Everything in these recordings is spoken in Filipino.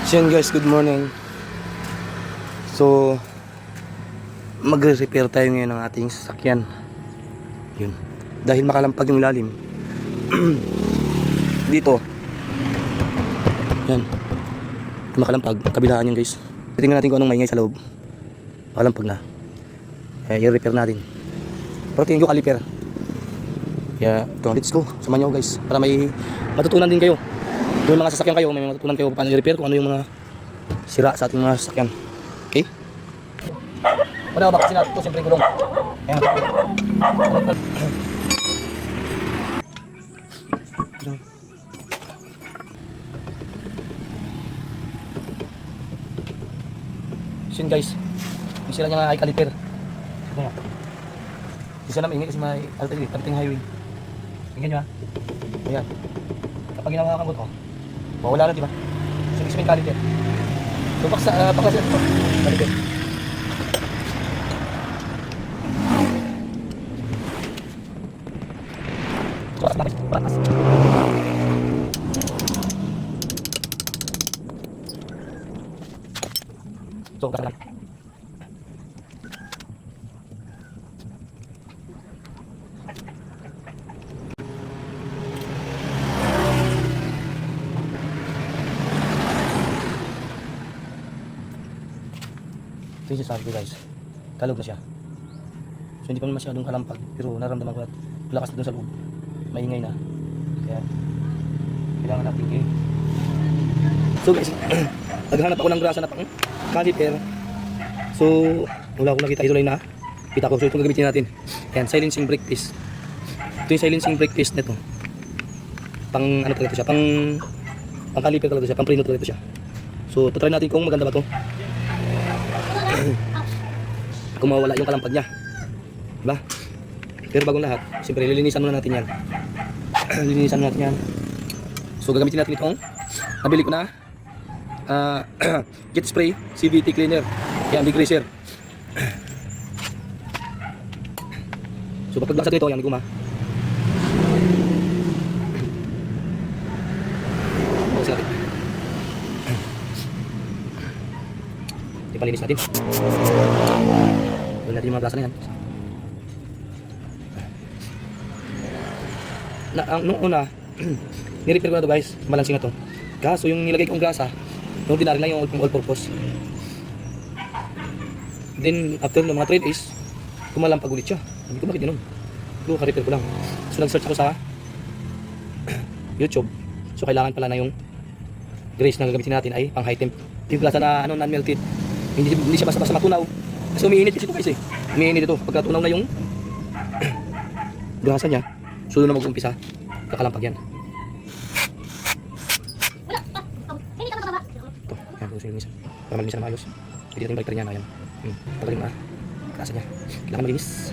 So yun guys, good morning. So magre-repair tayo ngayon ng ating sasakyan. Yun. Dahil makalampag yung lalim dito. Yan. Makalampag, kabilaan yun guys. Tingnan natin kung anong maingay sa loob. Makalampag na. Kaya i-repair natin. Pero tingin ko caliper. Kaya ito, let's go. Samahan nyo guys. Para may matutunan din kayo. Kung mga sasakyan kayo, may matutunan kayo paano i-repair, kung ano yung mga sira sa ating mga sasakyan. Okay? Wala ba kasi natin ito, siyempre gulong. Ayan. So yun guys, yung sila niya nga ay caliper. Ito nga. Isa na maingay kasi may alternating highway. Tingnan nyo ha. Ayan. Kapag ginawa kang buto, mawala na diba? So ibig sabihin caliper. So pakasa ito. Caliper. Patas. So kaya ito yung sasabi ko guys, kalog na siya. So hindi pa masyadong kalampag, pero naramdaman ko at lakas na dun sa loob, maingay na. Kaya kailangan natin So guys, naghanap ako ng grasa na pang caliper. So wala akong nakita, ito lang na kita ko. So itong gagamitin natin. Ayan, silencing brake piece. Ito yung silencing brake piece nito. Pang ano talaga ito siya, pang caliper talaga ito siya, pang preno talaga ito siya. So tutry natin kung maganda ba ito, kung mawala yung kalampag niya, diba? Pero bagong lahat, siyempre lilinisan muna natin yan. Lilinisan muna natin yan. So gagamitin natin itong nabili ko na jet spray CVT cleaner. Yan, degreaser. So kapag nasa dito, yan, guma. Ipalinis natin. Huwag natin yung mga grasa na yan. Nung una, nirepair ko na ito guys, balancing na ito. Kaso yung nilagay kong grasa, yung ordinary lang, yung all purpose. Then after ng mga 3 days, kumalampag ulit siya. Hindi ko bakit yun. So ka-repair ko lang. So nag-search ako sa YouTube. So kailangan pala na yung grease na gagamitin natin ay pang high temp. Yung grasa na non-melted. Hindi siya basta-basta matunaw. Kasi umiinit kasi ito guys eh. Umiinit ito. Pagka tunaw na yung grasa niya, so doon na mag-umpisa. Kakalampag yan. Ito. Yan. Ito yung para malinis na maayos. Pwede natin balik niya. Ayan. Pagka yung grasa niya. Kailangan malinis.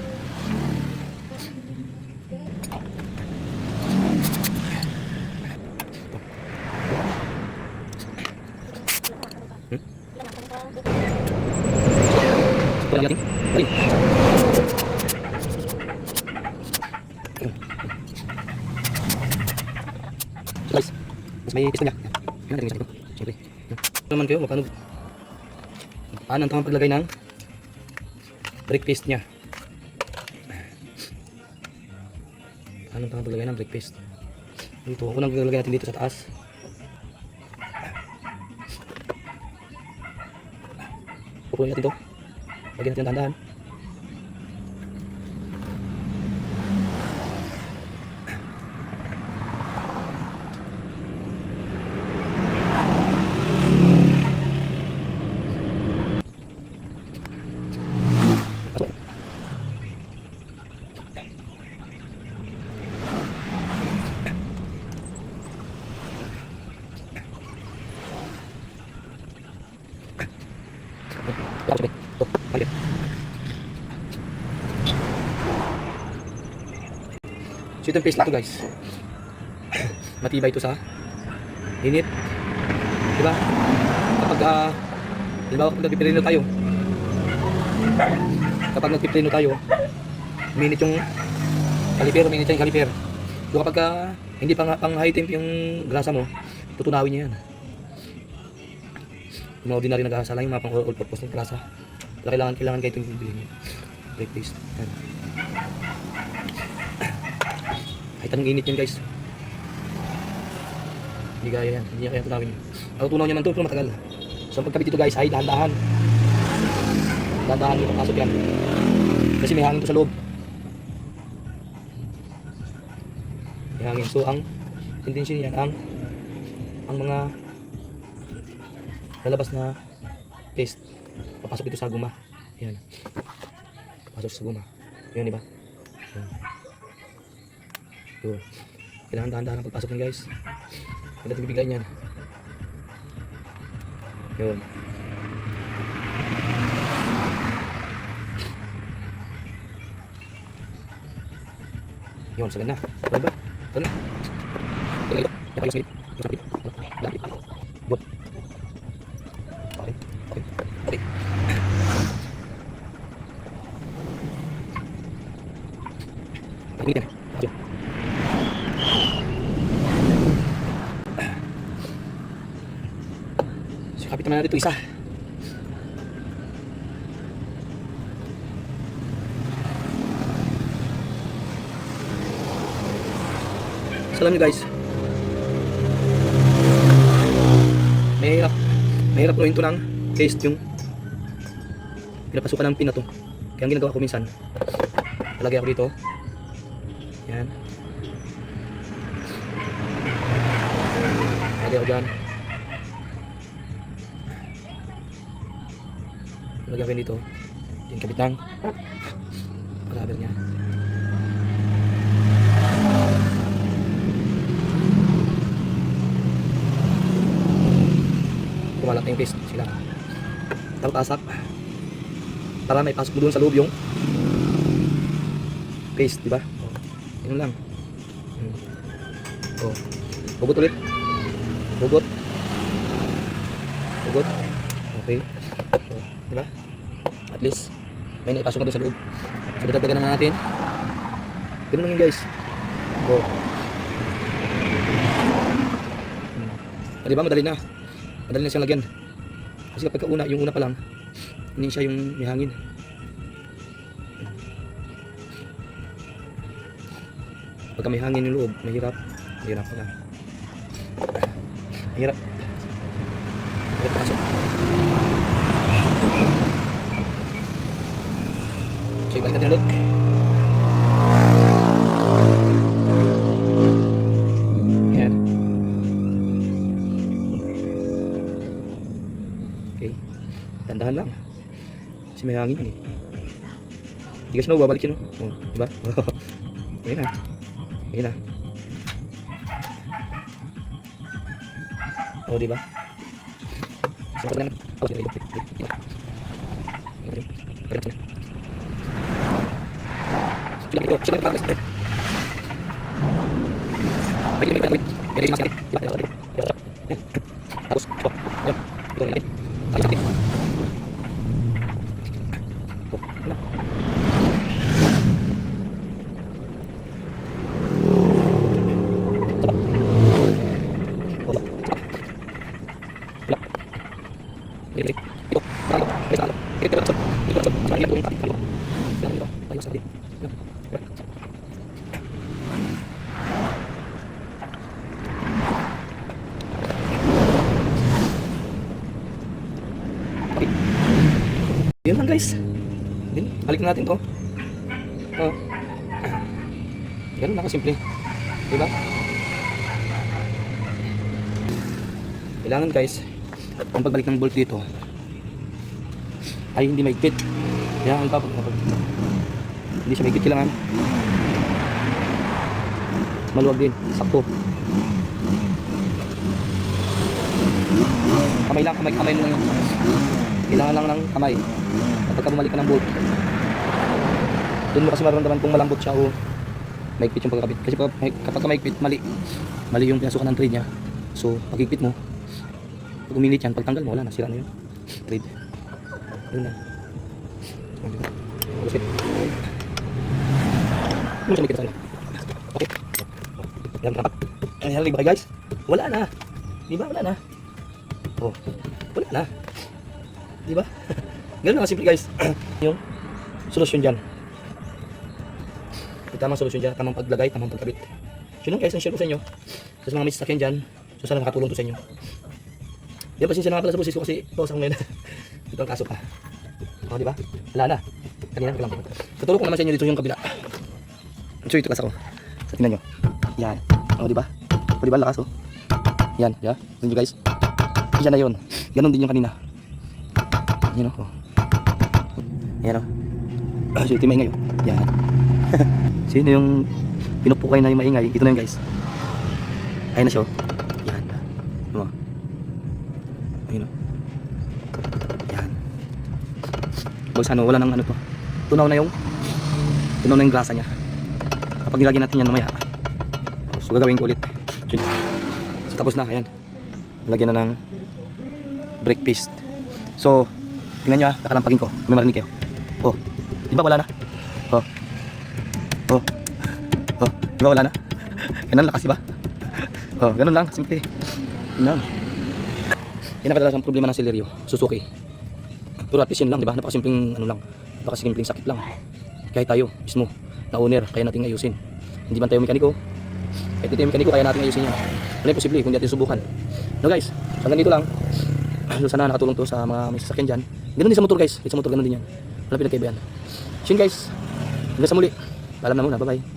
Ito lang natin. Balik. Guys, mas may pisto niya. Yan natin yung ito. Siyempre. Naman kayo, paano ang tamang paglagay ng brake paste niya. Paano ang tamang paglagay ng brake paste? Dito, unang paglagay natin dito sa taas. Pupunin natin ito. Lagyan natin ang dahan-dahan. So itong paste na ito guys, matibay ito sa init, diba? Kapag halimbawa kapag nagpipreno tayo, minit yung kaliper. So kapag hindi pang high temp yung grasa mo, tutunawin niya yan. Yung mga ordinary nag-aasala, yung mga pang all purpose ng klasa. Kaya kailangan kayo itong bilhin nyo. Brake paste. Yan. Kahit anong init yun guys. Hindi kaya yan. Hindi kaya tunawin yun. Ang tunaw niya man ito pero matagal. So ang pagkabit ito guys ay dahan-dahan. Dahan-dahan yung papasok yan. Kasi may hangin ito sa loob. May hangin. So ang tendency niyan ang mga lalabas na paste papasok ito sa guma. Yan. Papasok sa guma. Yun, diba? Yun. Kailangan dahan-dahan ang pagpasok yan guys. Hindi natin bibigay niyan. Yun. Yun, sagan na. Sagan ba? Sagan na. Sagan ito. Yan kayo saglit. Saglit. Saglit. Good. Okay. Okay. Okay. Ini kan. Ayo. So, kapit naman natin ito isa. So, alam nyo guys, mahirap gawin ito ng paste yung pinapasukan ng pin na to. Kaya ang ginagawa ko minsan, talagay ako dito. Yan. Lagay ako dyan. Lagay ako dito. Yung kabit ng rubber niya. Kumalat na yung paste sila. Tapos tasak para may pasok mo doon sa loob yung paste, diba? Yun lang. Oh. Hugot ulit. Hugot. Hugot. Okay. So, diba? At least may naipasok na doon sa loob. So dadagdagan na natin. Ganun lang yun guys. Go. Diba? Madali na. Madali na siyang lagyan. Kasi kapag yung una pa lang, hindi siya yung may hangin. Pagka may hangin yung loob, mahirap. Mahirap pala. Mahirap. Mahirap pasok. So, ibalik natin ulit. Ayan. Okay. Tandahan lang. Kasi may hangin yun eh. Hindi kasi babalik yun. Oh, diba? Ayan na. Ayan na. Oh, diba? So, pag naman. Oh, diba? Yun lang guys. Balik natin to. Oh. Ganun lang kasimple. Diba? Kailangan guys, ang pagbalik ng bolt dito ay hindi maigpit. Kaya ang hindi siya maigpit, kailangan maluwag din, sakto. Kamay lang, kamay lang yun. Kailangan lang ng kamay. Kapag bumalik ka ng bolt, doon mo kasi maramdaman kung malambot siya o maigpit yung pagkakabit. Kasi kapag maigpit, mali yung pinasukan ng thread niya. So pag igpit mo, pag uminit yan, pagtanggal mo, wala na, sira na yun thread. Yun na. Okay. Okay. Yan, rapat. Ang halali ba guys? Wala na. Diba? Wala na. Oh, wala na. Di ba? Ganun lang simple guys. Yung solusyon dyan. Yung tamang solusyon dyan, tamang paglagay, tamang pagkabit. So yun lang guys, ang share ko sa inyo. So sa mga may sasakyan dyan, so sana makatulong to sa inyo. Di ba, pasensya na nga pala sa boses ko kasi pause ako ngayon. Ito ang kaso pa. O, di ba? Wala na. Kanina ko lang. Tutulong ko naman sa inyo dito yung kabila. So ito kasi ako. So tingnan nyo. Yan. O, di ba? O, di ba? Lakas, o. Yan, di ba? Tingnan nyo guys. Yan na yun. Ganon din yung kanina. Yan, o. Yan, o. So ito yung maingay, o. Yan. Sino yung pinupukay na yung maingay? Ito na yun guys. Ayun na siya, o. Yan. Ano? Ayun, o. Yan. Bags ano, wala nang ano to. Tunaw na yung grasa niya. Kapag nilagyan natin yan mamaya, so gagawin ko ulit. So tapos na, ayan. Lagyan na ng brake paste. So, tingnan nyo kakalampagin ko. May marinig kayo. Oh, di ba wala na? Oh. Oh. Oh, di ba wala na? Ganun lakas, di ba? Oh, ganun lang, simple. Ganun. Yan na pala ang problema ng Celerio, Suzuki. Pero at least yun lang, di ba? Napakasimpleng ano lang. Napakasimpleng sakit lang. Kahit tayo mismo na owner, kaya natin ayusin. Hindi man tayo mekaniko. Kahit ito yung mekaniko, kaya natin ayusin yan. Wala yung posible kung di natin subukan. No guys, hanggang dito lang. So sana nakatulong to sa mga may sasakyan dyan. Ganun din sa motor guys. Kahit sa motor, ganun din yan. Wala pinagkaiba yan. So yun guys, hanggang sa muli. Paalam na muna, bye bye.